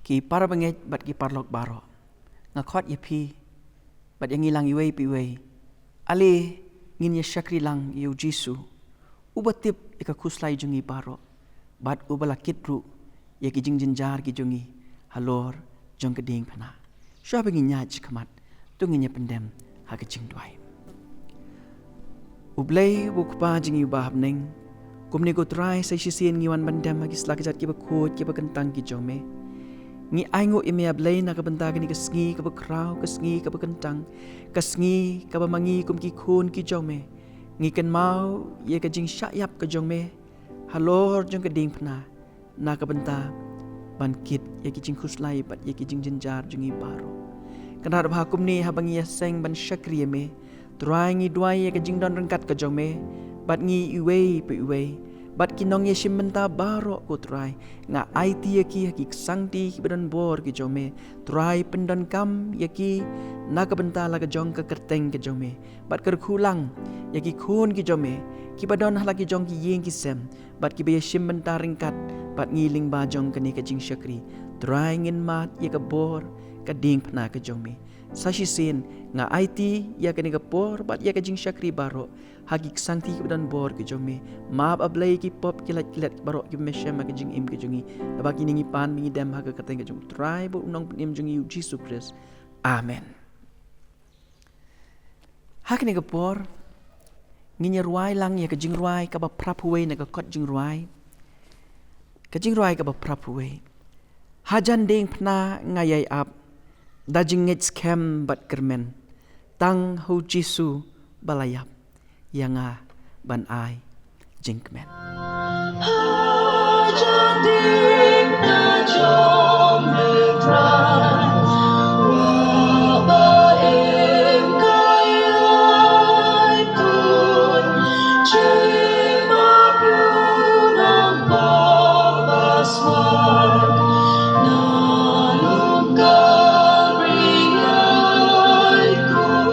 Ki para bangit bat ki parlok baro ngakot yapi bat yang ilang iway piway ale ngin ya syakri lang yu jisu ubatip ika kuslai jungi baro bat ubalakit ru ya ki jinjar ki jungi halor jong keding pana sya bangi nyaj kamat tunginya pendem ha kecing duai ublay bukpa jingi bahab neng kumni ko try sa sisien ngiwan bandam hagi slakajat ki bakut ki bakentang ki jome ngi aingo ime ablay na kabenta ni kasngi kabakraw kasngi kabakentang kasngi kabamangi kum ki khun ki jome ngi kan mau ye ka jing syayap ka jome halor jong ka ding phna na kabenta ban kit ye ki jing khuslai bat ye ki jing jenjar jungi baro kana ba kum ni habangi ya seng ban syakri me trai ngi duai ye ka jing don rengkat ka jome bat ngi iwe pe iwe bat kinong ye simmenta baro ko try nga IT yaki haki sangti badan bor ki jome try pendan kam yaki naga bentala ka jong ka kerteng ki jome bat ker khulang yaki khun ki jome ki badon halaki jong ki yeng ki sem bat ki be simmenta ringkat bat ngiling ba jong ka ni ka jing syakri try ngin mat ye ka bor ka ding phna ka jome sashi sin nga IT ya ka ni ka bor bat ye ka jing syakri baro hagi sangti dan bor ke jome maap ablay ki pop kilat baro ki meshem ka jing im ke jungi bagi ningi pan ningi dem ha ka kateng ke jung try bo unong nim jungi Jesus Christ amen hakni ka bor nginya ruai lang ya ka jing ruai ka ba prapuwe na ka kot jing ruai ka ba prapuwe hajan ding phna ngayai ap da jing ngets kem bat kermen tang hu jisu balayap yang ban ai jingkmen hajadim na jom letran wa baem kayai tun cima pyunang babaswar nalung kabriyai kun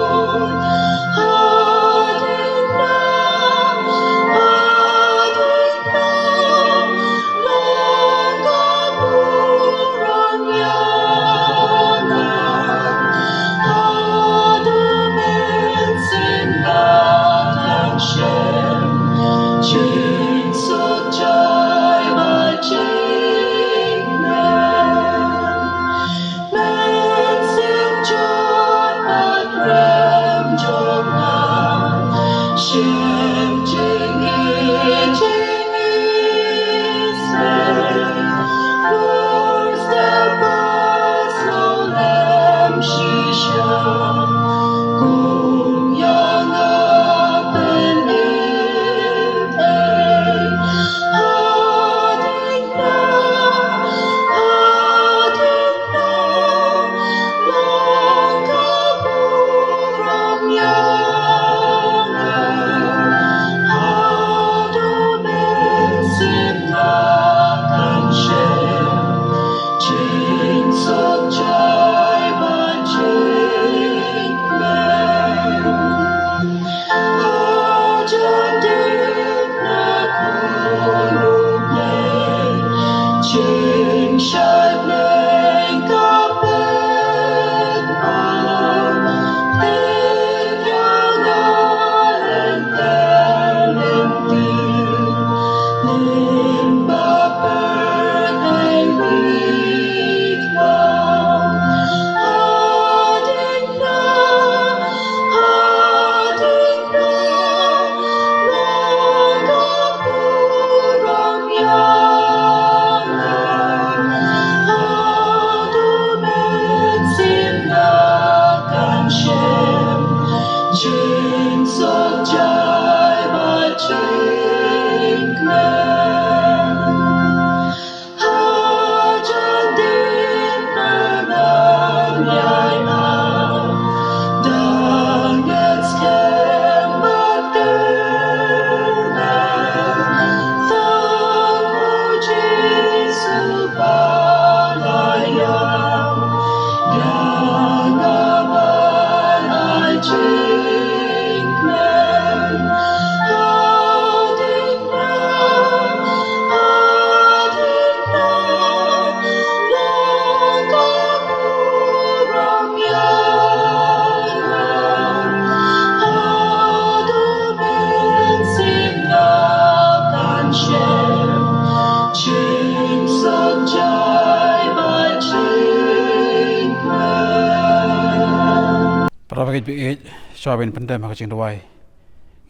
David biit soabin pendem ka ching dawai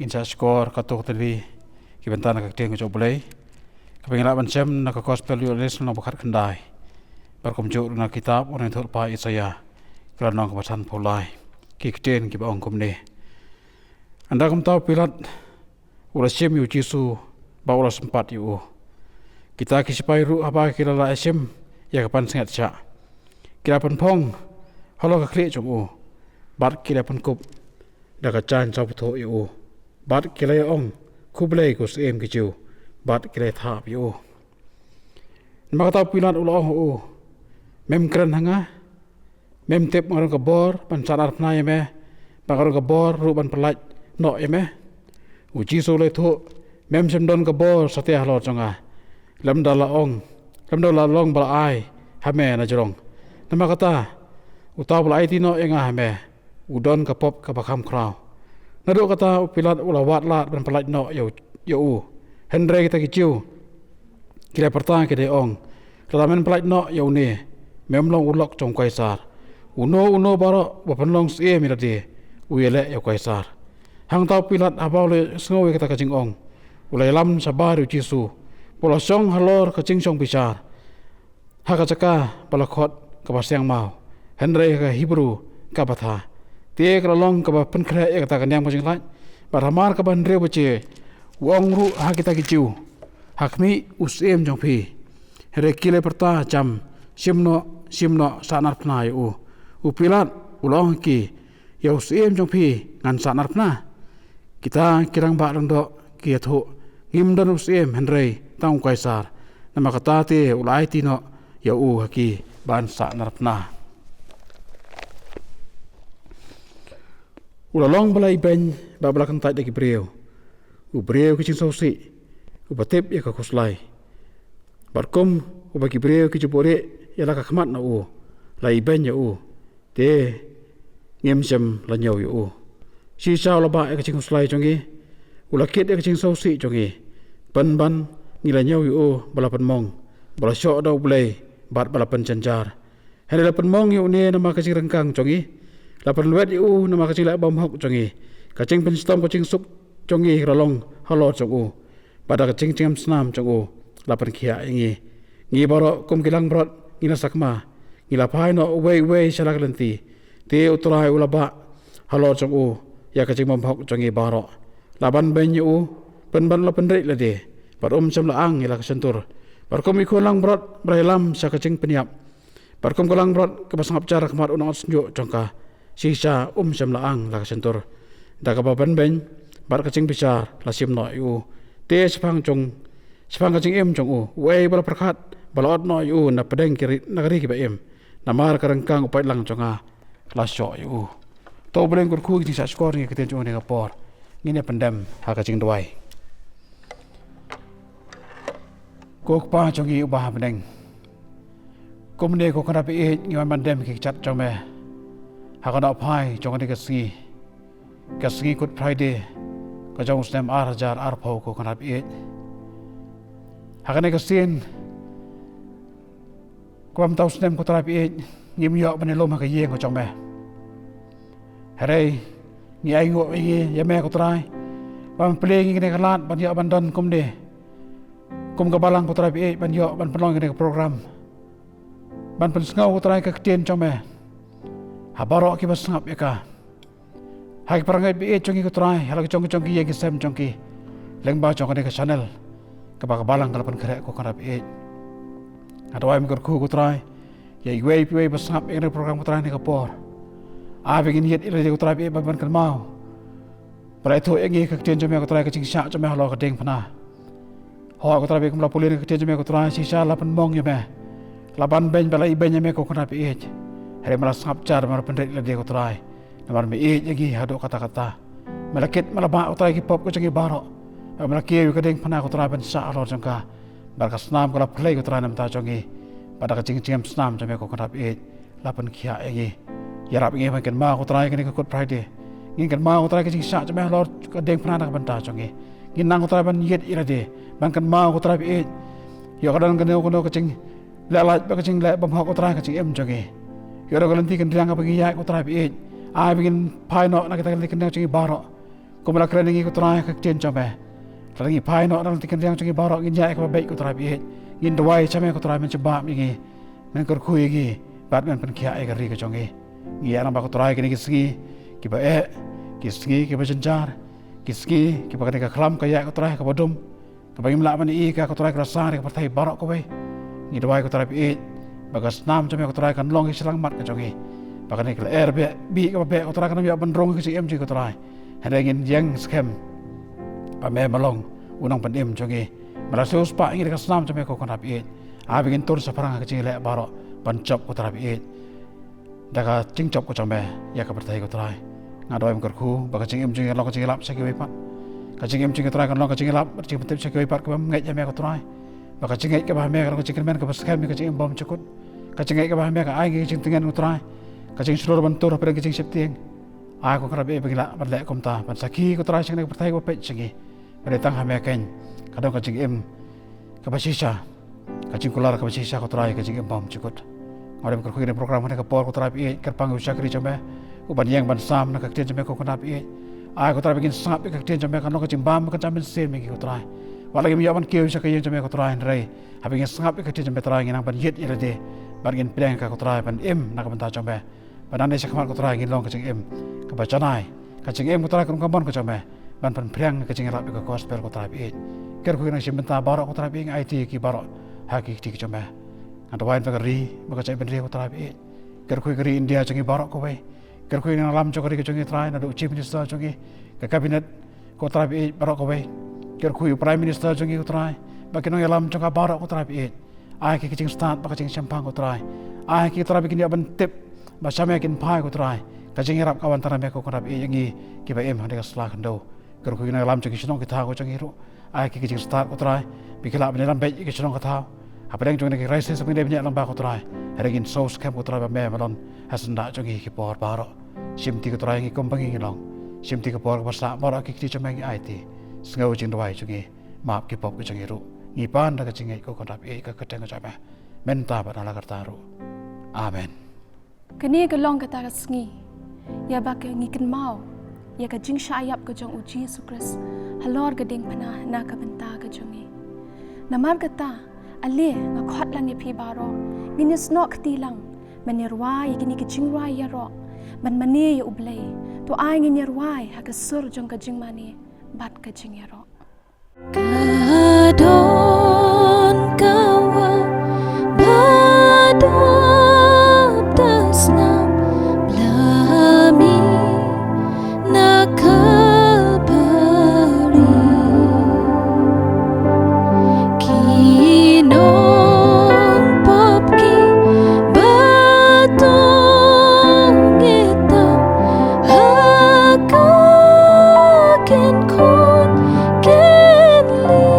insa skor ka tok tadi ki bentana ka teng ko boleh ka pengila ban sem na ka gospel yo les na bakhat khandai barkom jo na kitab onen thol pa Isaya kala nong ka san polai ki kten ki ba ong kum ne anda kum tau pilat ula sem yu Yesu ba ula sempat yu kita ki sipai ru apa kira la sem ya ka pan sengat cha kira pan phong halo ka kre chung u bat kira pan kup da ka chan chau tho yu bat kira ong kublei ko sem ki chu bat kira tha yu ma ka tau pilat ula o mem kran hanga mem tep ngarong ka bor pan sanar pnai me pangarong ka bor ru ban pelaj no eme uji so le tho mem sem don ka bor satia halo changa lam dala ong lam dala long bal ai ha me na jrong nama kata utaw bal ai ti no enga ha me udon ka pop ka bakham kraw nado kata pilat ula wat lat ban pelaj no yo u henre kita ki chiu kira pertang ke de ong kala men pelaj no yo ne mem long ulok chong kaisar uno baro bapan long sie mi de uyele yo kaisar hang tau pilat abau le sngowe kata kajing ong ulai lam sabar u Yesu pola song halor kajing song bisar haka chaka balakhot ka basyang mau henre ka Hebrew ka batha te ka long ka ban khre e kata kanyang kajing lai baramar ka ban re bache wong ru ha kita ki chiu hakmi usem jong phi here kile perta jam simno sanar pnai u pilat ulong ki ya usem jong phi ngan sanar pna kita kirang ba lang do ki tho ngim dan usem henre tang kaisar nama kata te ulai ti no ya u haki ban sanar pna ulalong balai ben ba belakang tai de ki breu u breu ki chin sosi u batep ya ka khuslai barkom u bagi breu ki jupore ya la ka khmat na u lai ben ya u te ngem sem la nyau yu si sao la ba ka ching slai chongi ula kit ka ching sosi chongi pan ban ni la nyau yu bala pan mong bala sho do blai bat bala pan chanjar hele la pan mong yu ne na ma ka ching rangkang chongi la pan wet yu na ma ka ching la bom hok chongi ka ching pen stom ka ching suk chongi ralong halo chongu pada ka ching chim snam chongu la pan khia ngi baro kum kilang brot ngi na sakma ngi la phai no we shalak lanti te utrai ulaba halo chongu ya ka ching bom hok chongi baro laban ben yu pen ban la pen re la de par cham la ang ila ka sentur par kum ikho lang brot brailam sa ka ching peniap par kum kolang brot ka basangap cara kmat unang snyo chongka sisa cham la ang la ka sentur da ka ban ben bar ka ching bisar la sim no yu te spang ka ching em chong we bal prakhat balot no yu na pedeng kiri nagari ki ba em namar ka rangkang upai lang chonga la sho yu to breng kur khu ki sa skor ni keten chong ne ka por ngine pendam ha ka ching dwai kok pa chongi ubah pendeng komne ko kana pe ngiwan bandem ki chat chong me ha ka na phai chong ne ka si kut friday ka jong stem ar phau ko kana pe ha ka ne ka sin kwam tau stem ko tra pe ngim yo ban lom ha ka yeng ko chong me hare ni ai ngo ye me ko trai ban pleng ngi ne ka lat ban yo ban don kum de kum ka balang ko trai pe ban yo ban pelong ngi ne program ban pen ngau ko trai ka kten chong me ha baro ki bas ngap ya ka hai parangai bi chongi ko trai hala chongi ye ki sem chongi leng ba chong ka channel ka ba balang ka pan khare ko kana bi adawai mi ko ku trai ye we bas ngap e program ko trai ni ka por a begin yet ile ko trai bi ban kan mau prai tho engi ka kten chome ko trai ka ching sha chome halo ka ding phana ho ko trai bi kum la pulin ka kten chome ko trai si sha la pan mong ye me laban ben balai ben ye me ko kana bi hari malas ngap car mar pen le de ko trai namar me lagi hado kata-kata malakit malaba utay ki pop ko changi baro malaki yu kadeng pana ko trai ban sa alor jangka barka snam ko la play ko trai nam ta changi pada ka ching snam jame ko kanap lapan khia egi yarap ngi ban kan ma ko trai kan ko friday ngi kan ma ko trai ka ching sa jame alor ka deng pana ka ban ta changi ngi nang ko trai ban yet irade ban kan ma ko trai yo kadang kan ko ka ching la ba ka ching la bam ha ko trai ka ching em changi yo ro kan ti kan riang ka bagi ya ko trai ai bikin pai no nak kita kendang cungi barok kumala keren ngi kutrai ka jen chome rangi pai no nak kendang cungi barok ngin jai ka baik kutrai bi ngin dawai chame kutrai men cheba ngi men kor khui ngi bat men pen kia ai ka ri ka chongi ngi ana ba kutrai ki ngi ski ki ba ki ski ki ba jenjar ki ski ki ba ka klam ka ya kutrai ka bodum ka ba imla man i ka kutrai ka sa ka partai barok ko be ngi dawai kutrai bi bagas nam chame kutrai kan long ki silang mat ka chongi bahkan ikhlas bi ka be kutrai kan ya bandrong ki em ji kutrai hadangin yang scam pame malong unang pandem chongi marasus pa ngi ka snam chame ko kan abi abigin tur sa parang ka chile baro pancop kutrai bi daga cingcop ko chame ya ka bertai kutrai ngadoi mkar khu baka cing em jing lo ka cing lap sa ki pat ka cing em jing kutrai kan lo ka cing lap cing petip sa ki pat ka ngai jame kutrai baka cing ngai ka ba me ka cing men ka scam ka cing bom chukut ka cing ngai ka ba me ka ai ngi cing tengen kutrai kacing seluruh bentur apa yang kacing septieng, aku kerap begila berlek komta, pansaki kutrai cing nak bertai kopet cingi, berdatang hamiaken, kadang kacing em, kapasisa, kacing kular kapasisa kutrai kacing em bom cukut, orang berkuih program mana kapor kutrai bi, kerpang usaha kiri jambe, uban yang bansam nak kaktian jambe kokona bi, aku kutrai bikin sangap kaktian jambe kan kacing bam kan jambe sen megi kutrai, walagi miyawan kiu usaha kiri jambe kutrai rai, habis sangap kaktian jambe terai nginang ban yet ilade, bargin pedang ka kutrai ban em nak banta jambe. Badan desa kamar kutrai ngin long kacing em kabacanai kacing em kutrai kan kambon kacame ban pan priang kacing rap ka gospel kutrai bi ker ku nang simbenta barok kutrai bi IT ki barok haki ti kacame anda wain pagari baka cai ben ri kutrai bi ker ku gari India changi barok ko bai ker ku nang lam chokari kacing trai na do chief minister changi ka cabinet kutrai bi barok ko bai ker ku prime minister changi kutrai baki nang lam chokka barok kutrai bi ai ki kacing start baka cing sampang kutrai ai ki kutrai bikin dia ben tip Baca mekin pai kutrai, kacing irap kawan tanah meko kurap yangi kiba em hande kaslah kendo, kerku kena lam cakap senong kita aku cakap iru, ay kicing start kutrai, bikila beneran baik kicing senong kita, apa yang cakap nak raise sebenarnya banyak lambak kutrai, hari ini saus kem kutrai bame malon, hasan dak cakap kipor baro, simti kutrai yangi kompangi ngilong, simti kipor bersak baro kicing cakap yangi IT, sengau cing doai cakap maaf kipop kicing iru, ngipan dak cakap ikut kurap ikut keteng cakap, mentah pada lagar taru, amen. Kini gelong kata rasngi, ya baka ngiken mau, ya ka jing syayap ke jong uji Yesus Kristus, halor gedeng panah na ka benta ke jongi. Namar kata, alih ngakot lang ipi baro, ginis no ketilang, menirwai gini ke jing rai ya ro, man mani ya ublay, to ay nginirwai ha kesur jong ka jing mani, bat ka jing ya ro. Kadon kawa badon Nam blami nakabari kinong popki batong itam hakakin kon kenli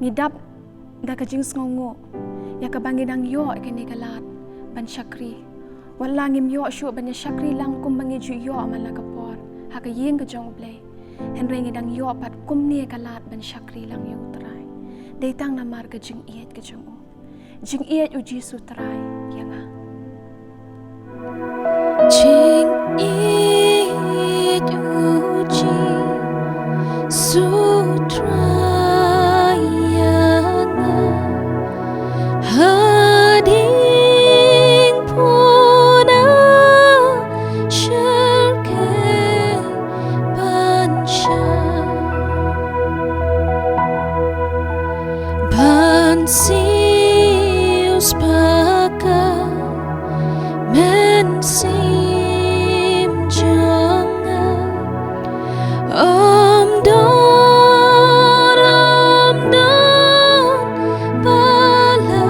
ngidap da ka jing sngongo ya ka bangi dang yo ke ni galat ban syakri wala ngim yo shu ban syakri lang kum bangi ju yo mala ka por ha ka yeng ka jong ble hen rengi dang yo pat kum ni galat ban syakri lang yo utrai dei tang na mar ka jing iet ka jong jing iet u jisu trai yanga Jing it uji sutrayana hading puna syarke bansha bansius baka men sim jangan om don bala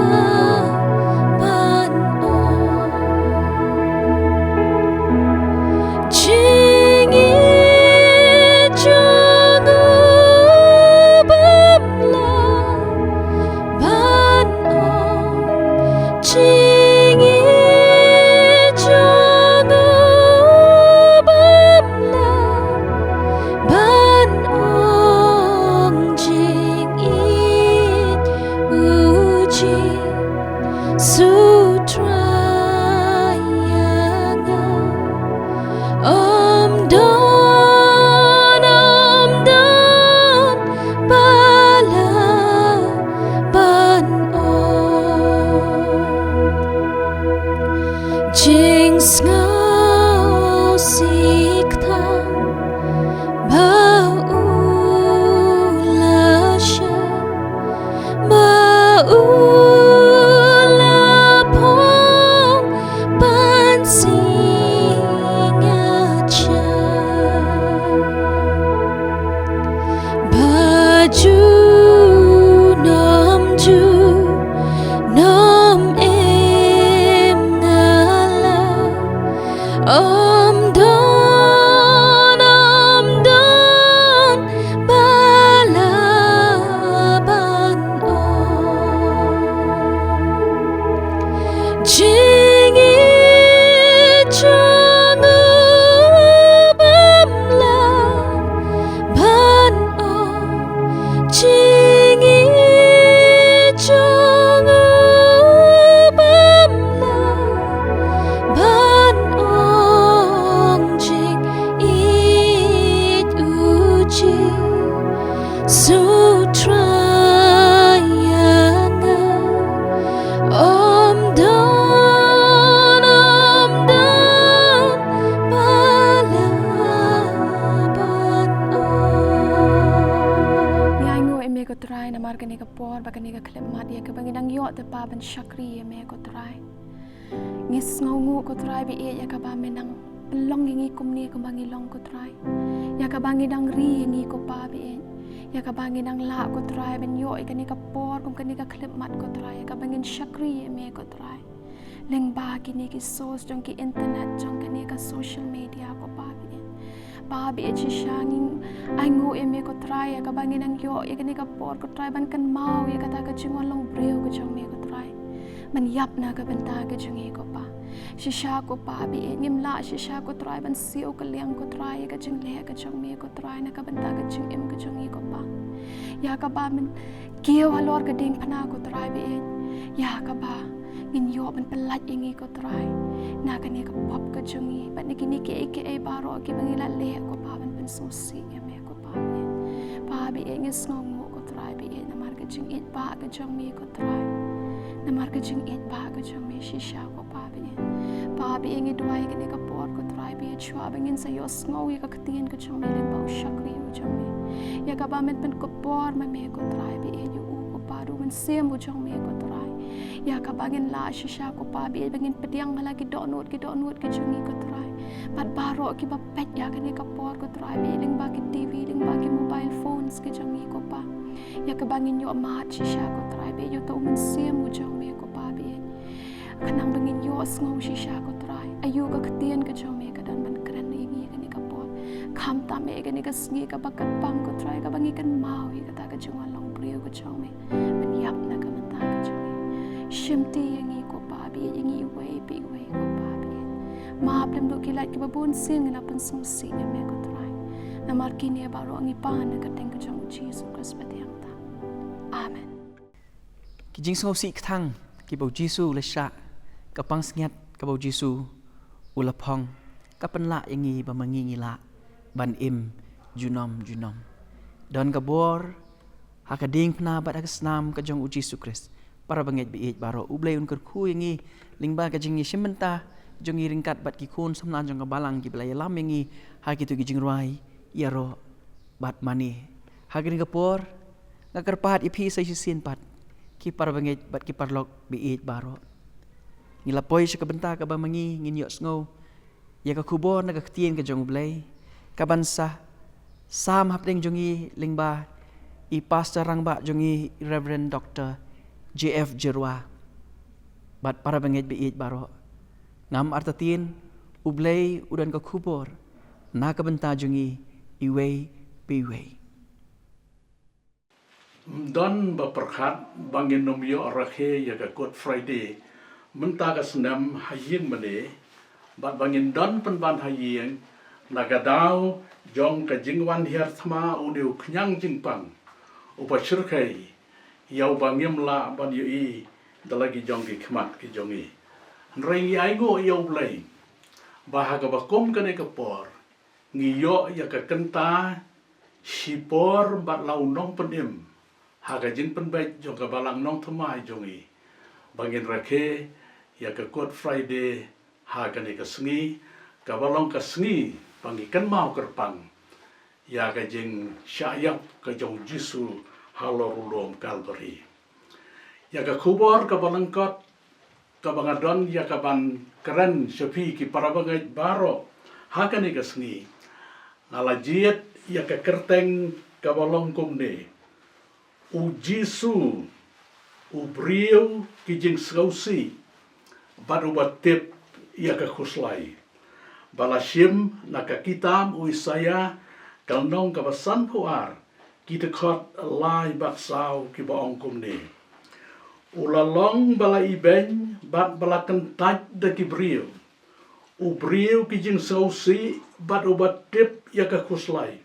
ban jingi jangan bamla ban jingi ban ong jing it uji sutrayanga om don bala ban ong jing ngao sik thang Baulasha Baulapong Pansingacha Baju Namju Nam em ngala Om don bala ban jingi jangu bamla ban jingi jangu bamla ban jing it uji sutrayanga om don bala ban nyango eme ko try na mar kani ka por ba kani ka klem mat ya ka bangi dang yo te pa ban syakri eme ko try ngis ngongu ko try bi ya ka ba menang long ngi kum ni ko bangi long ko try ya ka bangi dang ri ngi ko pa bi ya ka bangi dang la ko try ben yo kani ka por kum kani ka klem mat ko try ya ka bangin syakri eme ko try leng ba kini ki sos jong ki internet jong kani ka social media ko pa bi Babi e chishanging aingo eme ko try ya ka bangin ang yo ya kani ka por ko try ban kan mau ya kata ka chingwan long breu ko jong me ko try man yap na ka banta ka jong e ko pa shisha ko pa bi e ngim la shisha ko try ban siu ka liang ko try ya ka jing le ka jong me ko try na ka banta ka jing em ka jong e ko pa ya ka ba min kio halor ka ding pana ko try bi e ya ka ba ngin yo ban pelat ingi ko try na kani ka pop ka jungi ban ni kini ke baro ki bangila le ko pa ban pen sosi ya me ko pa bi ngis ngongo ko try bi na mar ka jing it ba ka jong me ko try na mar ka jing it ba ka jong me shisha ko pa bi ngi duai kani ka por ko try bi chwa bangin sa yo sngo ya ka ktien ka jong me le ba shakri u jong me ya ka ba men pen ko por ma me ko try bi yu ko pa ru men sem u jong me ko try ya ka bangin la shisha ko pa bi bangin pediang lagi donut ki jungi ko try pat baro ki ba pet ya kani ka por ko try bi ling ba ki tv ling ba ki mobile phones ki jungi ko pa ya ka bangin yo mat shisha ko try bi yo to men sem u jong me ko pa bi kanang bangin yo sngo shisha ko try ayu ka ktien ka jong me ka dan ban kran ngi kani ka por kham ta me kani ka sngi ka bakat pang ko try ka bangi kan mau ka ta ka jong long brio ko chong me ban yap na ka banta ka chong me shimti yang i ko pa bi yang i way ko pa bi maap lem do kilat ki babun sin ngana pun sum si ne me ko try na markini baro ang ipan na ka teng ka chong Jesus Christ patiang ta amen ki jing so si thang ki bau Jesu le sha ka pang sngat ka bau Jesu ula phong ka pan la yang i ba mangi ngi la ban im junom don ka bor ha ka ding pna ba ka snam ka jong Jesu Christ para banget bi baro ublay un ker khu yang i lingba ka jing i shimenta jong i ringkat bat ki kun samnan jong ka balang ki blay lam yang i ha ki tu ki jing ruai yaro bat mani ha ki ka por nga kerpat ipi sa sin pat ki para banget bat ki parlok bi baro ngilapoy siya kabenta ka ba mangi nginyos ngo ya ka kubor na ka tien ka jong blay ka bansa sam hapding jongi lingba i pastor rangba jongi Reverend Dr. JF Jerwa bat para banget bi baro ngam artatin ublay udan ka kubor na ka benta jongi iway piway Don berperkat bangin nomio orahe ya ka Good Friday menta ka senam haying mane bat bangin don penban haying nagadau jong ka jingwan hiar thma uniu knyang jingpang upachirkai yau bangim la ban yui dalagi jong ki khmat ki jongi nrengi aigo yau blai bahaga bakom kane ka por ngiyo ya ka kenta sipor bat lau nong penim haga jin penbai jong ka balang nong thmai jongi bangin rakhe ya ka Good Friday haga ne ka sngi ka balong ka sngi pangikan mau kerpang ya ka jing syayap ka jong Jesu halorulom Calvary ya ka kubor ka balangkot ka bangadon ya ka ban keren sepi ki parabangai baro hakan ni ka sngi ngalajiet ya ka kerteng ka balong kumne u Jesu u brio ki jing skausi badu batip ya ka khuslai balasim nakakitam u Isaya kalnong kabasan puar kita khot lai bak sau ki baong kumne ulalong bala ibeng bat bala kentaj de ki brio u brio ki jing sausi bat ubat tip ya ka khuslai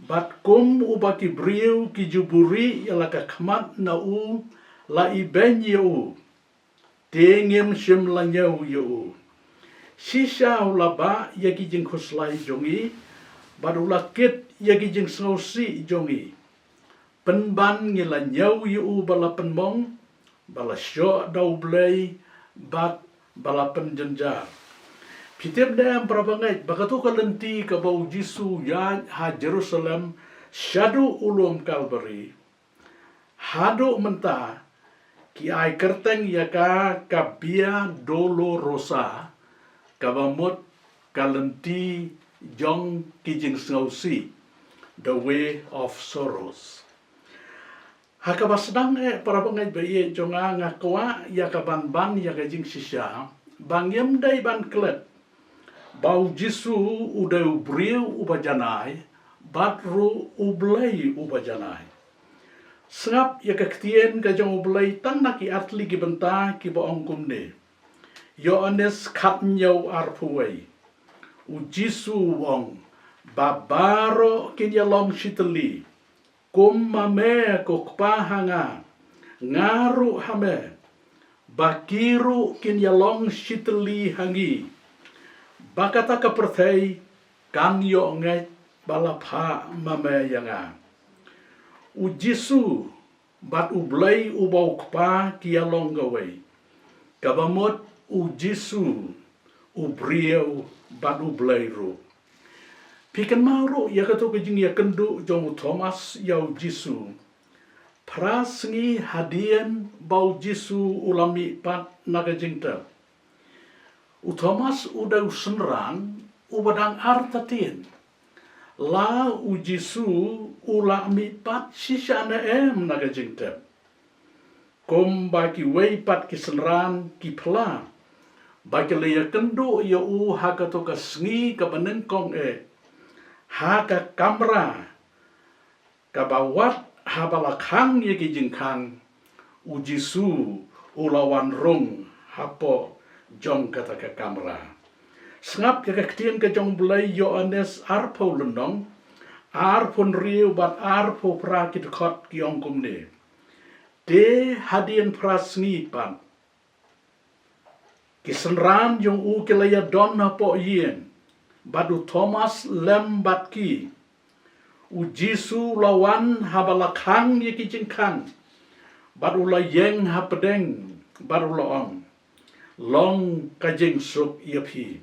bat kum u baki brio ki juburi ya la ka khmat na u la ibeng ya u tengem sim la nyau ya u sisa ulaba yagi jing khuslai jongi badulakit yagi jing sausi jongi penban ngila nyau yu bala penmong bala syo dau blai bat bala penjenjar pitip dem prabangai bakatu kalenti ka bau Jesu ya ha Jerusalem syadu ulum Calvary hado menta ki ai kerteng ya ka kabia dolorosa kabamut kalenti jong kijing sausi the way of sorrows hakabasdang para bangai baye jonga ngakwa ya kaban ban ya kajing sisya bangyam dai ban klet bau Jesu udai ubriu ubajanai batru ublai ubajanai sngap ya kaktien kajong ublai tang naki atli ki benta ki baong kumne Yohanes kat nyau arpuway u Jesu wong babaro kinyalong shitali kum mame kokpahanga ngaru hame bakiru kinyalong shitali hangi bakata kaperthai kan yo ngai balapha mame yanga u Jesu bat ublai ubau kpa kialong gawai kabamot u Jesu u brio bat ublai ru pikan mauro ya kato kejing ya kendu jong Thomas yau Jesu prasngi hadian bau Jesu ulami pat naga jingta u Thomas udau senran u badang artatin la u Jesu ulami pat sisana naga jingta kom baki wei pat kisenran ki pla baki leya kendo ya u haka toka sngi ka banengkong haka kamera ka bawat habalakang yaki jingkang ujisu ulawan rung hapo jong kata ke kamera. Sengap ke ketien ke jong belai Yohanes arpo lendong arpon riu bat arpo prakit kot kiong kumne. De hadian prasni pan. Kisenran jong u kelaya don hapo yen. Badu Thomas lem bat ki. Ujisu lawan habalakang yaki jingkang. Badu la yeng hapedeng. Badu laong. Long kajing sup yapi.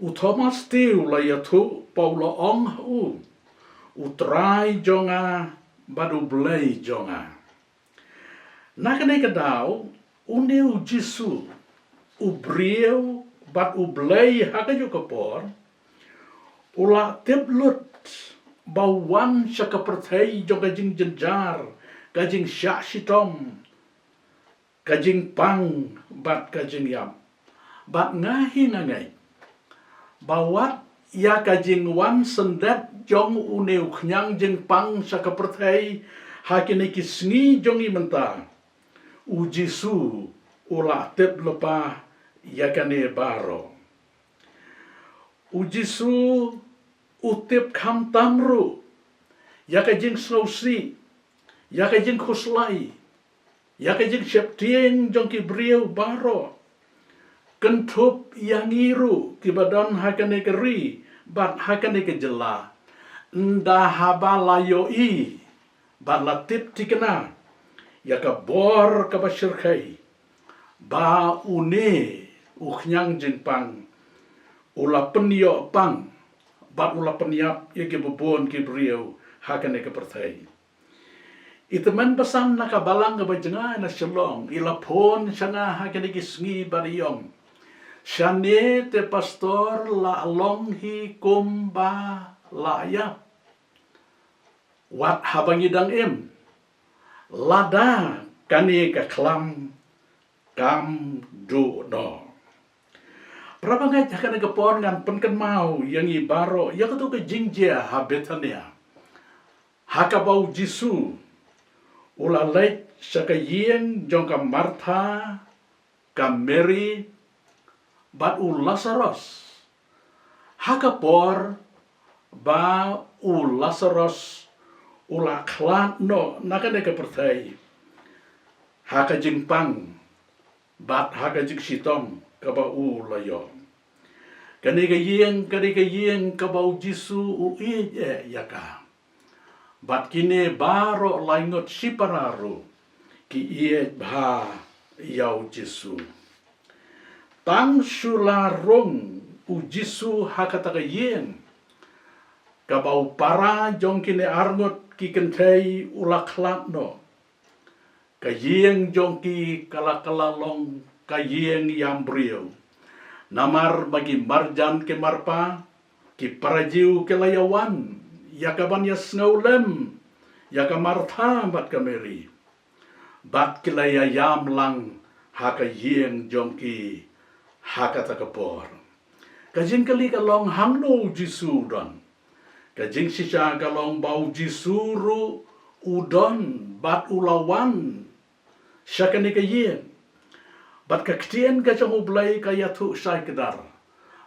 U Thomas tiu la yatu paula ong u. Utrai jonga badu blei jonga. Nakane kadau uneu Jisu ubrieu bat ublei hakaju kapor ula teblut bawan syakapertai jong kajing jenjar kajing syak shitom kajing pang bat kajing yam bat ngahi nangai bawat ya kajing wan sendet jong uneu knyang jeng pang syakapertai hakine kisngi jongi mentang ujisu ula tep lepa yakane baro ujisu utip kam tamru yakajing sausi yakajing khuslai yakajing septieng jongki brieu baro kentup yang iru kibadan hakane keri bat hakane kejela nda habalayo i bat latip tikena yakabor kabashirkai ba une uknyang jengpang ula penyo pang bat ula penyap yake bubon ki brio hakane ke pertai iteman pesan nakabalang ke bajenga na shalong ila pon sanga hakane ki sngi bariyong shane te pastor la long hi kumba la ya wat habangidang im lada kani ka klam kam do no. Berapa ngai jakan ke pon ngan penken mau yang ibaro ya ketu ke jingjia habetania. Hakabau Jisu ula leit sakayeng jong ka Martha ka Mary bat u Lazarus. Hakapor ba u Lazarus ula klat no nakane ke pertai. Haka jingpang bat haka jik sitom kaba u layo. Kani ka yeng kaba u Jisu u yaka. Bat kine baro laingot sipararu ki iye bha yau Jisu. Tang sularong u Jisu haka taka yeng. Kaba u para jong kine arngot ki kentai ulaklat no. Kayeng jongki kalakalalong kayeng yang brio. Namar bagi marjan ke marpa, ki parajiu ke layawan, yakaban ya snaulem, yaka Martha bat kameri. Bat kilayayam lang haka yeng jongki haka takapor. Kajing kali kalong hangno Jisu don. Kajing sisa kalong bau Jisuru udon bat ulawan. Syakani ka yen. Bat kaktian ka jang ublay kaya tu say kedar.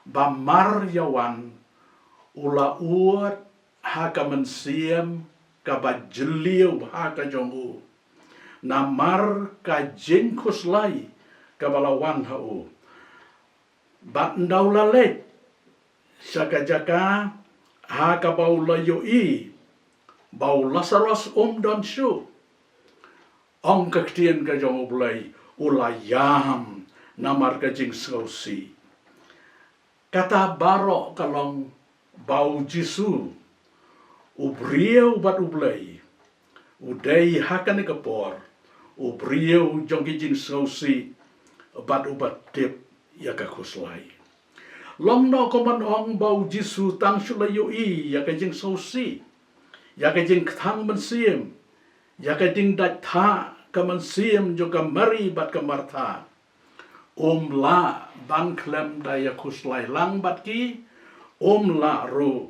Bamar yawan ula uat haka mensiem ka bajeliu haka jang u. Namar ka jengkus lay ka balawan hau. Bat ndaw lalet syaka jaka haka bau layo i. Bau Lazarus don syu. Ong kaktian ka jong ublay ulayam namar ka jing sausi. Kata baro kalong bau Jisu ubrieu bat ublay uday hakan kapor ubrieu jong ki jing sausi bat ubat tip yaka kuslay. Long no koman ong bau Jisu tang sulayo i yaka jing sausi yaka jing ktang mensiem yaka ding dat tha kaman siem juga mari bat ke Martha. La ban klem daya kuslai lang bat ki la ru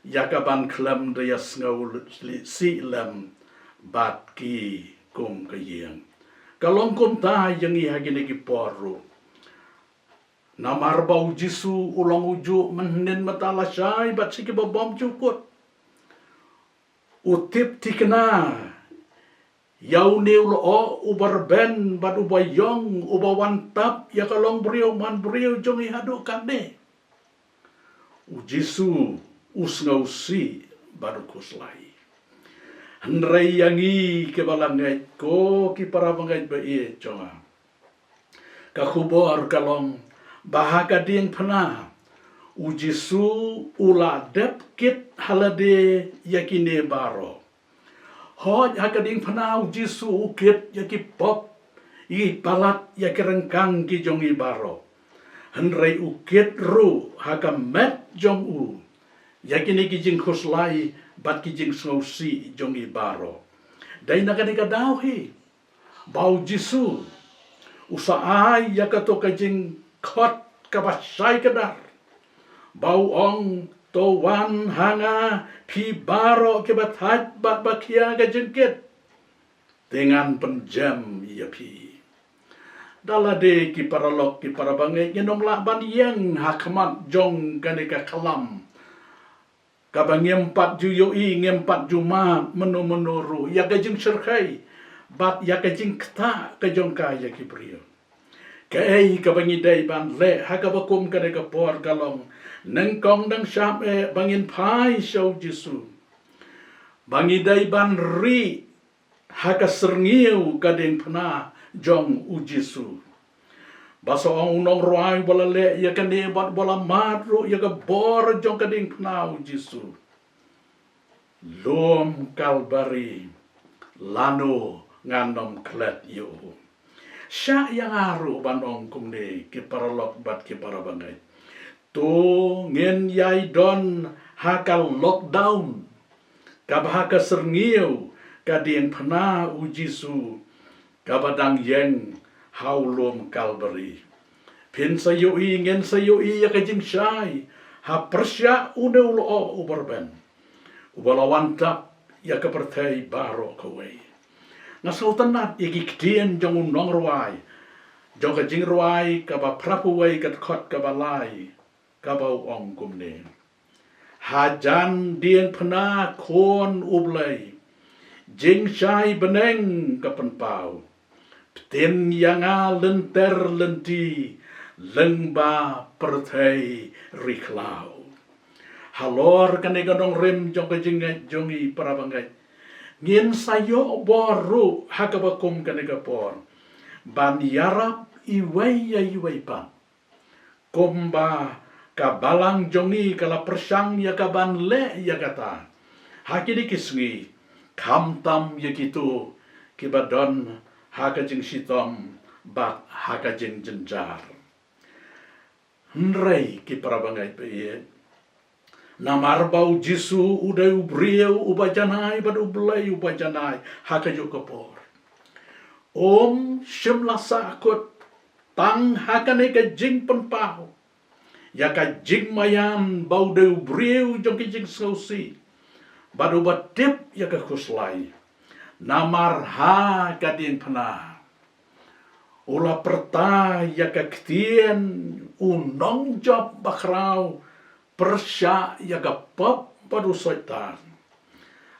yakaban klem daya ngau si lem bat ki kum kayeng. Kalong kum ta yang i hagini ki poru. Namar bau Jisu ulang uju menin matala syai bat siki babam cukut. Utip tikna yau neu lo ubar ben bat ubayong ubawantap ya kalong brio man brio jongi hadu kane. Ujisu usngau si baru kuslai. Henrei yangi ke balangai ko ki para bangai ba ie jonga. Kakubor kalong bahaga ding pena. Ujisu ula dep kit halade yakine baro. Hoj hakading pena ujisu ukit yaki pop. I palat yaki rengkang ki jongi baro. Henrei ukit ru haka met jong u. Yakini ki jing kuslai bat ki jing snowsi jongi baro. Dai nakanika dauhi. Bau Jisu. Usaai yakato ka jing kot kabasai kadar. Bau ong to wan hanga pi baro ke batat bat bakia ka jengkit. Dengan penjam ia pi. Dalade ki paralok ki parabangai ngenom laban yang hakmat jong kaneka kalam. Kabang ngempat ju yoi ngempat juma menu-menuru ya gajing serkai bat ya gajing kta kajong kaya ki brio. Kai kabang idai ban le hakabakum kaneka por galong nengkong dang syap bangin pai syau Jisu. Bangidai ban ri haka serniu kadeng pena jong ujisu. Baso ang unong ruay wala le ya kane bat wala matro ya ka bor jong kadeng pena ujisu. Lom kalbari lano nganom klet yo. Sya yang aru banong kumne ki paralok bat ki parabangai. To ngen yai don hakal lockdown. Kabahaka serniu kadien pena ujisu. Kabadang yeng haulum kalbari. Pin sayoi ngen sayoi ya kajing syai. Ha persya uneu lo uberben. Ubalawantap ya kepertai baro kawai. Ngasau tenat ya kikdien jong unong ruai. Jong kajing ruai kaba prapuwai kat kot kaba lai. Kabau ong kumne. Hajan dien pena kon ublai. Jing syai beneng kapenpau. Ptin yanga lenter lenti. Lengba pertai riklau. Halor kane ganong rem jong kajing jongi parabangai. Ngin sayo boru hakabakum kane kapor. Ban yarap iwai ya iwai pan. Komba kabalang jongi kala persang ya kaban le ya kata. Hakini kisngi kamtam ya kitu kibadon hakajing sitom bat hakajing jenjar. Nrei ki parabangai peye. Namar bau Jisu udai ubrieu ubajanai bad ublai ubajanai hakajo kapor. Om shimla sakut tang hakane ka jing penpau. Ya ka jing mayan bau de ubrieu jong ki jing sausi. Bad ubat tip ya ka kuslai. Namar ha kadin pena. Ula perta ya ka ktien unong job bakrau. Persya ya gapap padu soitan.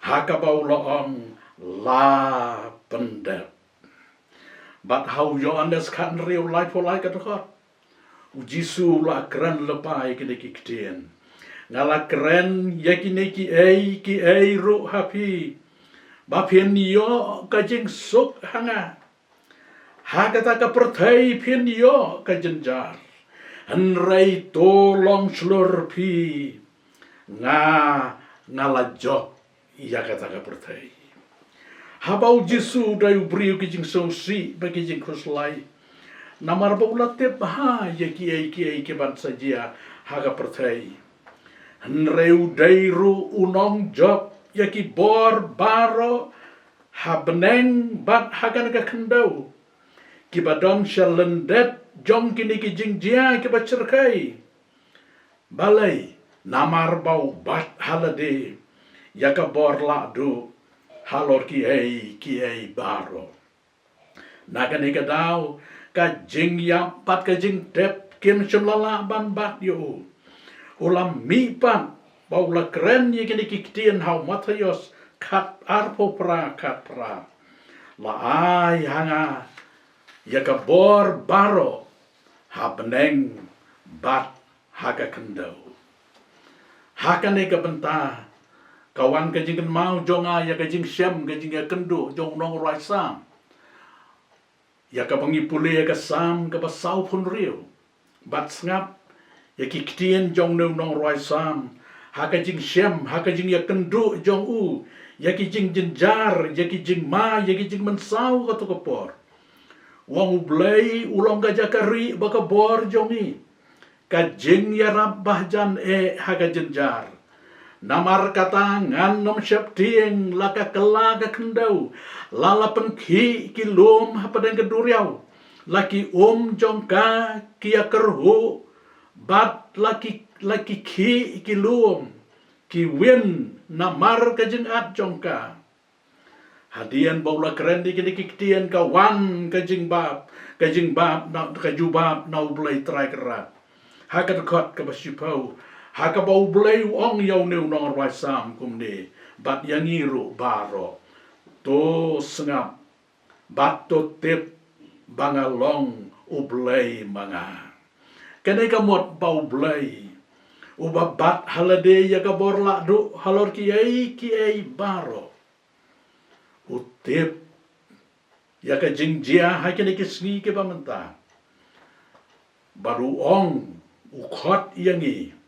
Haka bau loong la pendep. Bat hau yo andes kan riu lai po lai katukot. Ujisu la keren lepai kini kikdien. Ngala keren ya kini ki ei ru hapi. Bapien yo kajing suk hanga. Haka taka pertai pien yo kajenjar. Henrei tolong slurpi ngalajok ia kata pertai. Habau Jisu dayu beriu kijing sausi bagi jing kuslai. Namar baulatip ha ya kiai ke ban sajia haga pertai. Henreu dairu unong job ya ki bor baro ha beneng bat hagan ka kendau. Kibadong syalendet jong kini ki jing jia ke bacerkai. Balai namar bau bat halade yaka borla do halor ki ei baro nagane ka daw ka jing yam pat ka jing tep kim lala ban bat yo ulam mi pan baula kren ye kini kiktien hau matayos kat arpo pra kat pra la ai hanga yaka bor baro habneng bat haga kendo hakane ka benta kawan ka jing mau jonga ya ka jing syam ka jing ya kendo jong nong rai sam ya ka bangi pule ya ka sam ka basau pun rio bat ngap ya ki ktien jong nong rai sam haka jing syam haka jing ya kendo jong u ya ki jing jenjar ya ki jing ma ya ki jing mensau ka to kapor wang ublay ulong ka jakari baka bor jongi ka jing ya rabah jan haka jenjar namar kata ngan nom syap tieng laka kelaga kendau lala penki kilom hapadang keduriau laki jongka kia kerhu bat laki ki kilom ki win namar kajeng at jongka hadian baula keren di kini kiktian kawan kajing bab na kajubab na ublay try kerat hakat kot ka basyupau haka bau blay ong yaw new nong rai sam kumne bat yangiru baro to sengap bat to tip bangalong ublay manga kene kamot bau blay uba bat halade ya ka borla do halor ki ai baro utip ya ka jingjia ha kene kisni ke pamenta baru ong ukot yangi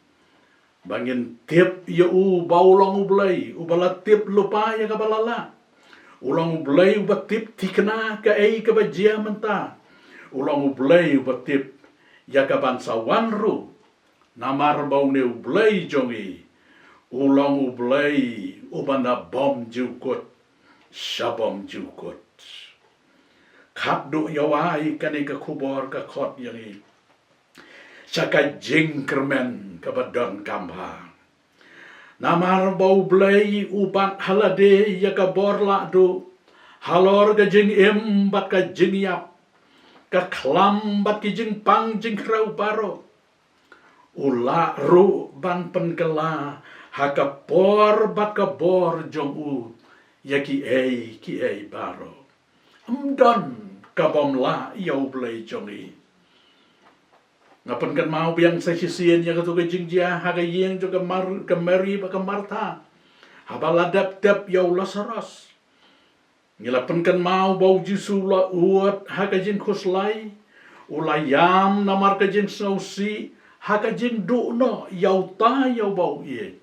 bangin tip ya baulong ublay ubala tip lupa ya ka balala ulang ublay uba tip tikna ka ka bajia menta ulang ublay uba tip ya ka bansawan ru namar bau ne ublay jongi ulang ublay ubana bom jukut shabom jukut kapdu yawai kani ka kubor ka khot yangi saka jingkermen kabadon kamba namar bau blay ubat halade ya ka borla do halor ka jing bat ka jing yap ka klam bat ki jing pang jing krau baro ula ru ban penkela haka por bat ka bor jong u ya ki ei baro amdon kabom la yau blay jongi ngapan kan mau biang sa sisian ya katu kajing dia haga yeng jo kamari ba kamarta habala dap yau lasaras ngilapan kan mau bau jisu la uat haga jing kuslai ulayam namar kajing sausi haga jing du no yau ta yau bau ye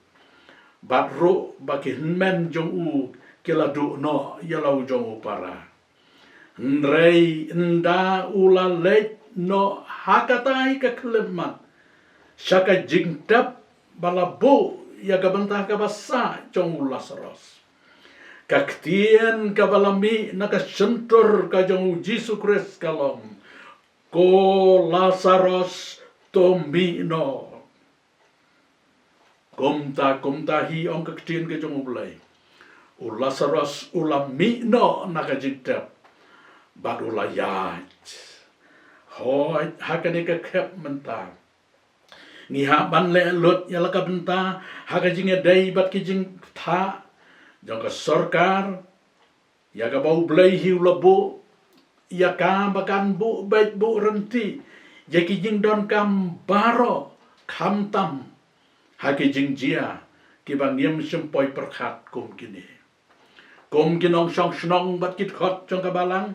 batro bakin men jong u kila du no yalau jong u para nrei nda ula leit no hakatai ka kelemat syaka jingtap balabu ya kabantah ka basa jong lasaros kaktien ka balami naka sentur ka jong Yesus Kristus kalom ko lasaros tombi no kumta hi ong kaktien ka jong ulay lasaros ulami no naka jingtap badulayat hoi hakane ka kep menta ngi ha ban le lut ya la ka benta haka jinge dai bat ki jing tha jong ka sarkar ya ka bau blai hiu la bu ya ka bakan bu baik bu renti ya ki jing don kam baro kam tam haki jing jia ki bang yem sempoi perkhat kum kinong song snong bat kit khot jong ka balang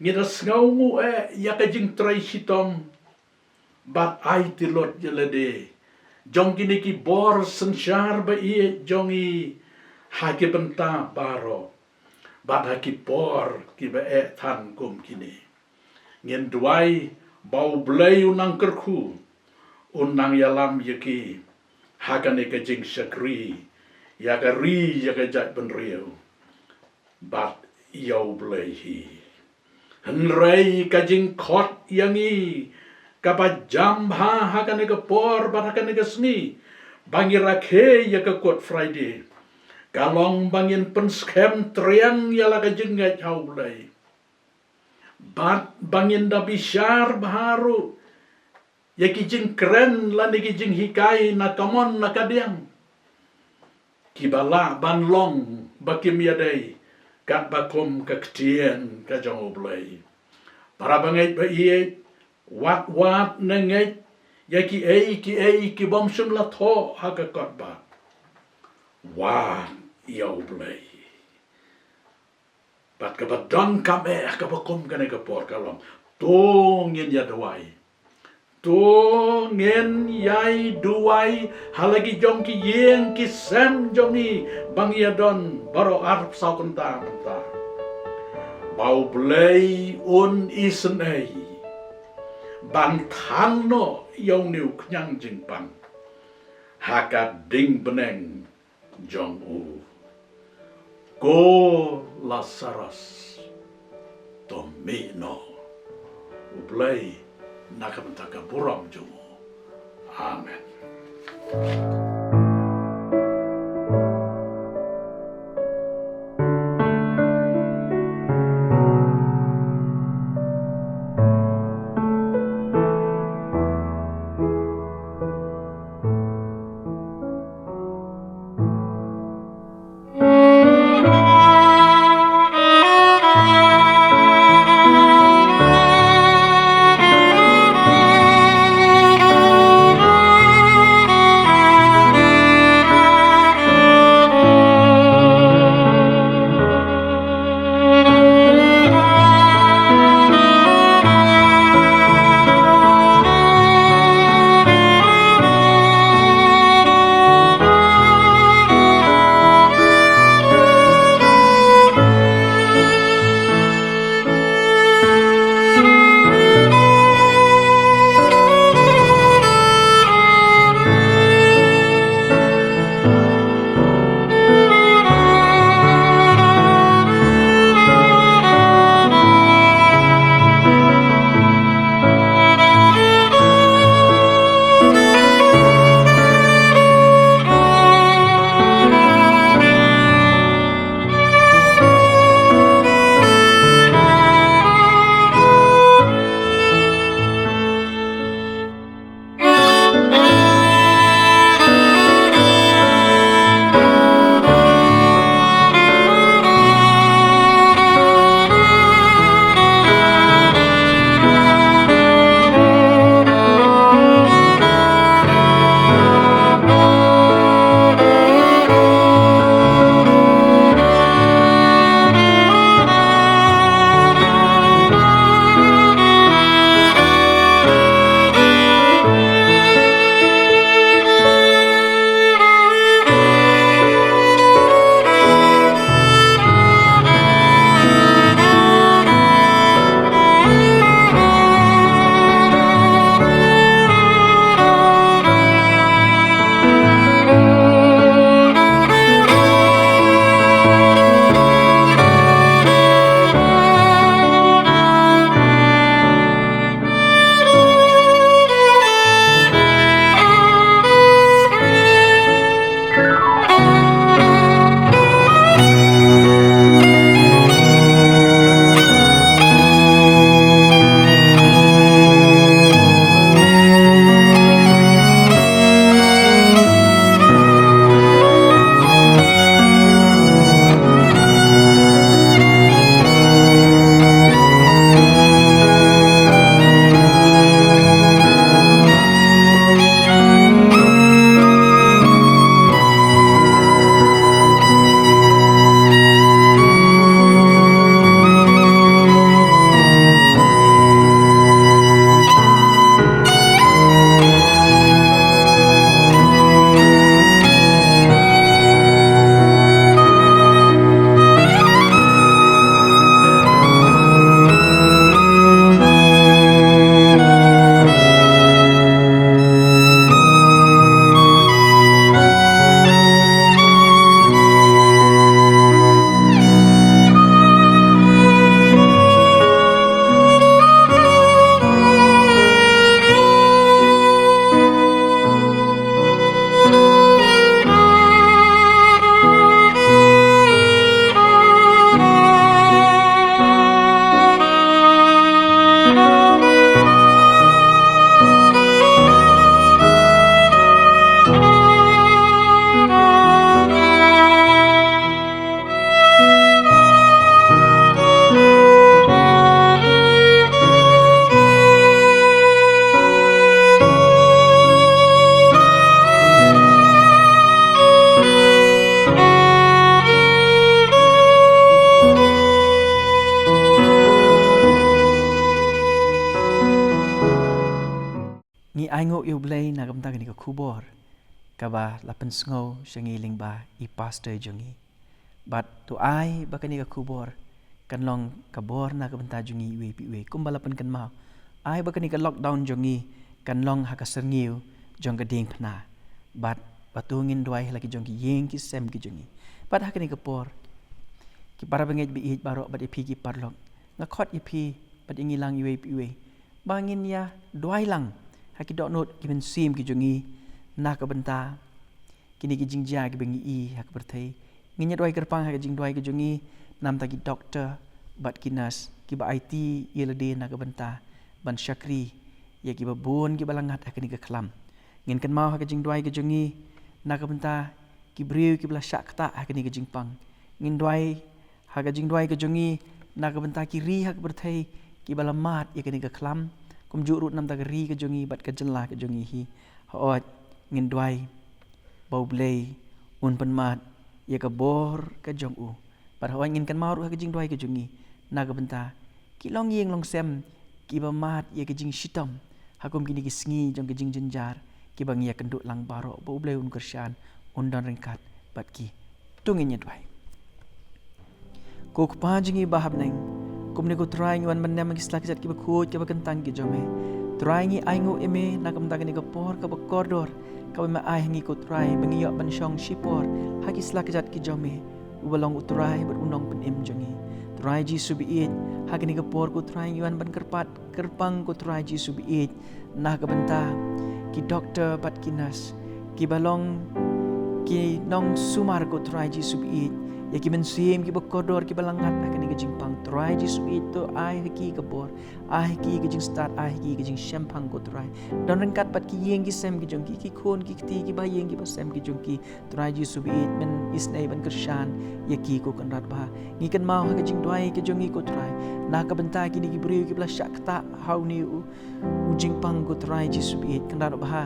ngira ngau ya ka jing trai sitom bat ai tilot jelade jong kini ki bor sensar ba ie jongi haki benta baro bat haki bor ki ba than kum kini ngin duai bau blay unang kerku unang yalam yaki hakane ka jing sakri ya ka ri ya ka jat ben riu bat yau blay hi henrei kajing kot yangi kapa jam hakane ka por bat hakane ka sni bangi rakhe ya ka Good Friday. Kalong bangin penskem triang ya la ka jengai hau blai. Bat bangin da bishar baharu. Ya ki jing keren la ni ki jing hikai na kamon na kadiang. Kibala ban long bakim yadai kat bakum ka ketien ka jong oblai. Para bangai ba iye wat nengai ya ki ki bom sun la tho ha ka kot ba. Wat ya oblai. Bat ka ba don kam ka bakum ka ne ka por kalom. Tong yen ya dawai. To ngen yai duai halagi jong ki yeng ki sem jong ni bang yadon baro arp sau kenta kenta. Bau blei un isen ei. Ban thang no yong niu knyang jing pang. Haka ding beneng jong u. Go Lazarus to mi no. Blei nakabentaka buram jumu. Amen. aingo yu blay na kam ta ni ka khubor ka ba lapen sngo shangi ling ba I pastor jongi but to ai ba kani ka khubor kan long ka bor na ka banta jongi we pi we kum ba lapen kan mau ai ba kani ka lockdown jongi kan long ha ka serniu jong ka ding phna but patungin duai lagi jong ki yeng ki sem ki jongi but ha kani ka por ki para bangej bi ij baro ba pi ki parlok nga khot pi but ingilang we pi we bangin ya duai lang haki dok not ki ben sim ki jongi na ka benta kini ki jingja ki bengi I hak berthei nginya doi kerpang hak jing doi ki jongi nam ta ki doctor bat ki nurse ki ba IT yelade na ka benta ban syakri ya ki ba bon ki balangat hak ni ka klam ngin kan mau hak jing doi ki jongi na ka benta ki briu ki bla syakta hak ni ka jingpang ngin doi hak jing doi ki jongi na ka benta ki ri hak berthei ki balamat ya ki ni ka klam kum jurut nam ta ri ke jongi bat ke jenla ke jongi hi hoot ngin duai bau blei un penmat ya ke bor ke jong u pat hoot ngin kan mau ke jing duai ke jongi na ke benta ki long yeng long sem ki ba mat ya ke jing shitam hakum kini ki sngi jong ke jing jenjar ki bang ya kenduk lang baro bau blei un kersyan un dan ringkat bat ki tungin ya duai ko pa jingi bahab neng kum ni ko try ngi wan mandam ngi slak jat ki ba khoj ki ba kentang ki jome try ngi aingo eme na kam ta ni ko por ka ba kordor ka ba ai ngi ko try bangi yo ban shong shipor ha ki slak jat ki jome ubalong utrai ber unong pen em jongi try ji subi it ha ki ni ko por ko try ngi wan ban kerpat kerpang ko try ji subi it na ka benta ki doctor bat ki nurse ki balong ki nong sumar ko try ji subi it ya ki mensim ki bakodor ki balangat akan ni jingpang try ji suito ai ki kabor ai ki jing start ai ki jing shampang ko try don rengkat pat ki yeng ki sem ki jong ki khon ki ti ki ba yeng ki ba sem ki jong ki try ji subit men isnai ban kershan ya ki ko kan rat ba ngi kan mau ha jing dwai ki jong ki ko try na ka benta ki ni ki briu ki bla shakta how ni u jingpang ko try ji subit kan rat ba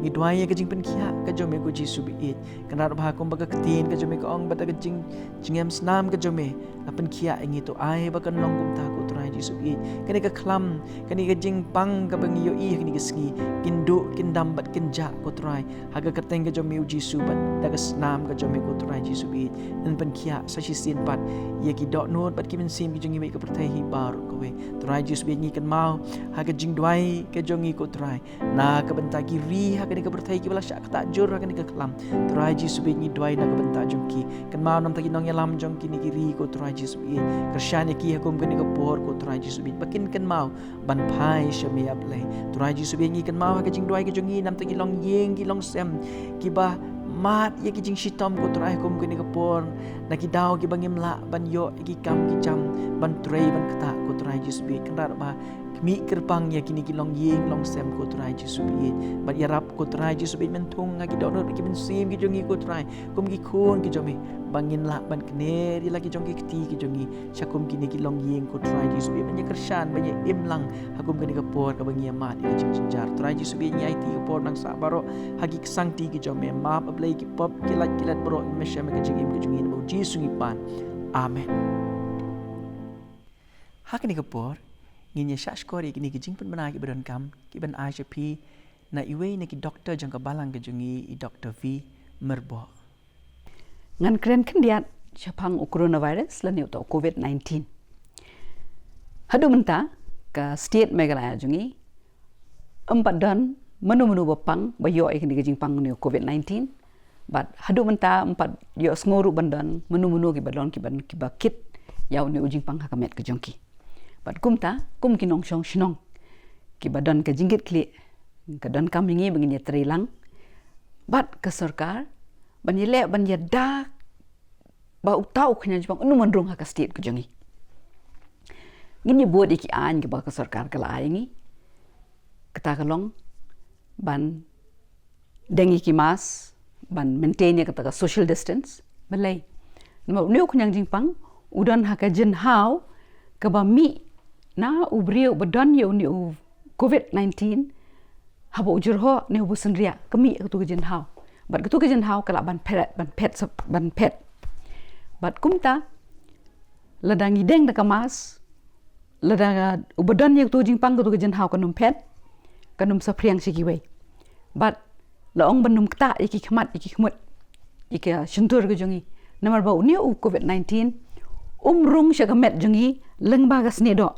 ngi dwai ya ki jing pen kia ka jong me ko ji subit kan rat ba ko ba ka tin ka jong me ko ong ba ta jing jingam snam ke jome apen kia ingi to ai bakan long kum ta ko try ji subi kani ka khlam kani ka jing pang ka bangi yo I kani ka sngi kindo kindam bat kinja ko try haga kateng ka jome uji subat daga snam ka jome ko try ji subi en pen kia sa si sin pat ye ki dot not bat ki men sim ki jongi me ka pertai hi bar ko we try ji subi ngi kan mau haga jing dwai ka jongi ko try na ka benta ki ri haga ni ka pertai ki bala syak ta jur haga ni ka khlam try ji subi ngi dwai na ka benta jongki kan mau nam ta nong yalam jong kini kiri ko try ji subi kersyan ki hakum kini ko por ko try ji subi bakin kan mau ban phai shami aplay try ji subi ngi kan mau ka jing dwai ki jongi nam ta ki long yeng ki long sem ki ba mat ye ki jing shitom ko try kum kini ko por na ki daw ki bangim la ban yo ki kam ki jam ban tray ban kata ko try ji subi kan rar ba mi kerpang ya kini ki long yeng long sem ko try ji subi ban yarap ko try ji subi men thung ki dok ki ben sim ki jongi ko try kum ki khon ki jomi bangin la ban kene di lagi jong ki ti ki jongi syakum kini ki long yeng ko try ji subi banyak kersyan banyak imlang hakum kini ka por ka bangi amat ki jing jinjar try ji subi nyai ti ka por nang sa baro hagi kesang ti ki jome map ablai ki pop kilat bro me syam ka jing ki jongi mo ji sungi pan amen hakni ka por nginya syashkori kini ki jing pen bana ki badon kam ki ban ICP na iwe na ki doktor jang ka balang ka jongi I Dr. V merbo ngan kren kendiat syapang coronavirus lan to COVID-19. Hadu menta ka state megalaya jungi 4 dan menu-menu bapang bayo ikin digajing pang ni COVID-19 but hadu menta 4 yo snguru bandan menu-menu ki badon ki ban ki bakit yaw ni ujing pang hakamet ke jongki. But kumta kum kinong syong shinong ki badan ka jinggit kli ka dan kamingi bangin trilang but ke sarkar ban yele ban yada ba utau khnya jpang unu mandrung ha ka state ku jongi ngini bod iki an ki ba ka sarkar kala aingi kata kalong ban dengi ki mas ban maintain ya kata ka social distance balai no new khnya jingpang udan ha ka jin how ka ba mi na ubrio badan yo ni COVID-19 habo ujurho ne bu sendria kami tu jin how bat tu jin how kala ban pet bat kumta ladangi deng da kamas ladanga ubadan yak tu jingpang tu jin how kanum pet kanum sapriang sikiwe but laong banum kta iki khmat iki khmut iki shuntur ke jongi namar ba uni COVID-19 rung shagamet jongi lengba ga snedo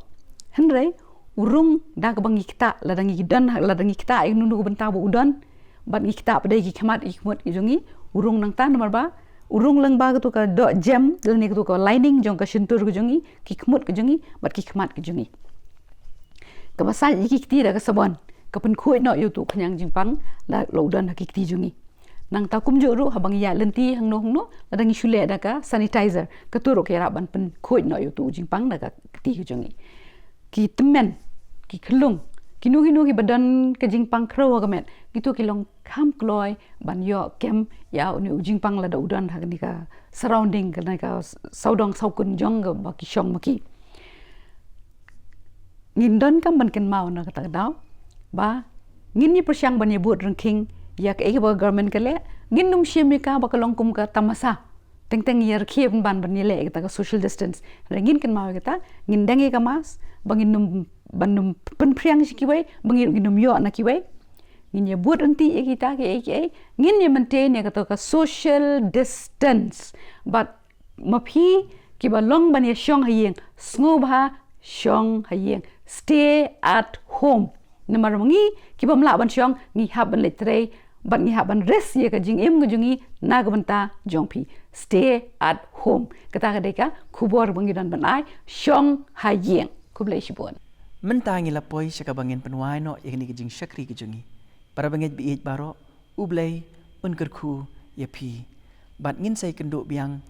henrei urung da ka bangi kita ladangi gidan ladangi kita ai nunu benta bo udan bat gi kita pada gi khmat iki khmut ki jongi urung nang ta namar ba urung lengba ka tu ka do jam lani ka tu ka lining jong ka shuntur ke jongi ki khmut ke jongi bat ki khmat ke jongi ka basal iki kiti da ka sabon kapan khoi no youtube khanyang jingpang la lodan hakikti jungi nang takum juru habang ya lenti hangno ladang isule da ka sanitizer katuro ke raban pen khoi no youtube jingpang da ka ti jungi ki temen ki khlung kinu ki badan ka jingpang khro ka met gitu ki long kham kloi ban yo kem ya uni jingpang la da udan ha ni ka surrounding ka saudong saukun jong ga ba ki shong maki ngindon kam ban ken mau na ka daw ba ngin ni persyang ban yebut ranking ya ke ba government kale ngin num shemika ba kalong kum ka tamasa teng yer khiem ban le kita ka social distance rengin kan mau kita ngin dangi ka mas bangin num banum pen priang sikiwe bangin num yo na kiwe ngin yebut anti kita ke ngin ye maintain ya ka social distance but mapi ki ba long ban ye shong hayeng sngoba shong hayeng stay at home namar mangi kiba mla ban syong ngi haban letre ban ngi haban res ye ka jing em ngujungi nagabanta jongpi stay at home kata ka deka khubor bangi dan banai syong hayeng kublai shibon Menta ngi lapoi syaka bangin penwai no yakni ke jing syakri ke jungi para bangit bi baro ublai unkerku ya pi bat ngin sai kenduk biang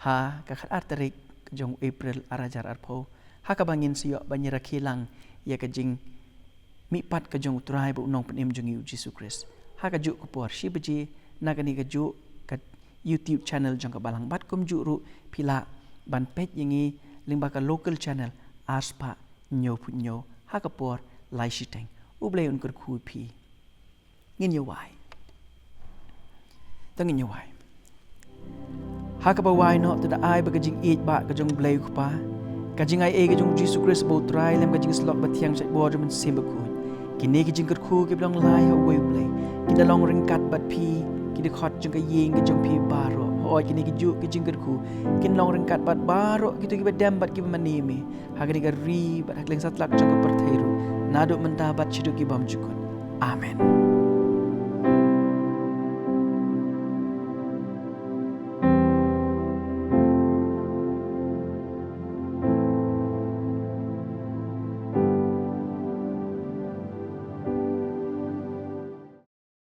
ha ka khat artarik jong April arajar arpo ha ka bangin siyo banyira khilang ya ka jing mi pat ka jong utrai bu nong penem jongi Jesu Christ ha ka juk kupor shi beji nagani ka juk ka YouTube channel jong ka balang bat kum juk ru pila ban pet yangi limba ka local channel aspa nyo pu nyo ha ka por lai shiteng ublei un kur khu pi ngin yo wai tangin yo wai ha ka ba wai no ta ai ba ka jing eat ba ka jong blei ku pa ka jing ai e ka jong Jesus Christ bo trai lem ka jing slok ba thiang sai bo man sim ba ku kini ki jing kur khu ki blong lai ha wei blei ki da long ring kat bat pi ki de khot jong ka yeng ki jong pi baro oi kini ki ju ki jing kur khu kin long ring kat bat baro ki tu ki ba dam bat ki ba manimi ha ka ni ka ri bat hak leng sat lak jong ka perthairu nadu menta bat chidu ki bam jukun amen